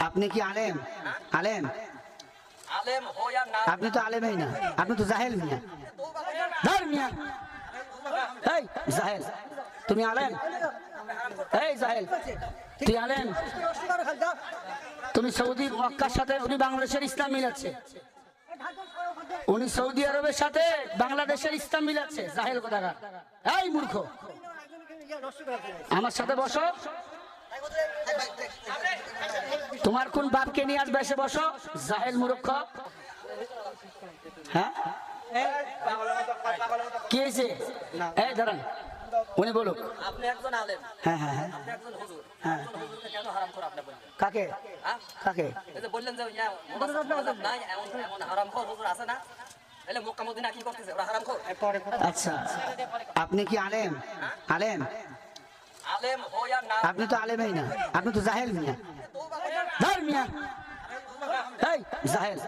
আপনি কি আলেম? আলেম আলেম হো या না, আপনি তো আলেমই না, আপনি তো জাহেল মিয়া। ধর মিয়া, এই জাহেল, তুমি আলেম? এই জাহেল, তুই আলেম? তুমি সৌদি মক্কার সাথে উনি বাংলাদেশের ইসলাম মিলাচ্ছে, উনি সৌদি আরবের সাথে বাংলাদেশের ইসলাম মিলাচ্ছে। জাহেল কোথাকার, এই মূর্খ, আমার সাথে বসো। তোমার কোন বাপকে নিয়ে আসবে, এসে বসো জাহেল মূর্খ। হ্যাঁ কি হয়েছে? এই দাঁড়ান, উনি বলুক। আপনি একজন আলেম, হ্যাঁ হ্যাঁ হ্যাঁ আপনি একজন হুজুর, হ্যাঁ। হুজুরকে কেন হারাম করে আপনি বললেন? কাকে হ্যাঁ? কাকে? এই যে বললেন যে ইয়া মুনাজাত নাই, এমন এমন হারামখোর হুজুর আছে না? তাহলে মক্কা মদিনা কি করতেছে ওরা হারামখোর? আচ্ছা, আপনি কি আলেম? আলেম আলেম হো या না, আপনি তো আলেমই না, আপনি তো জাহেল মিয়া। ধর মিয়া, এই জাহেল।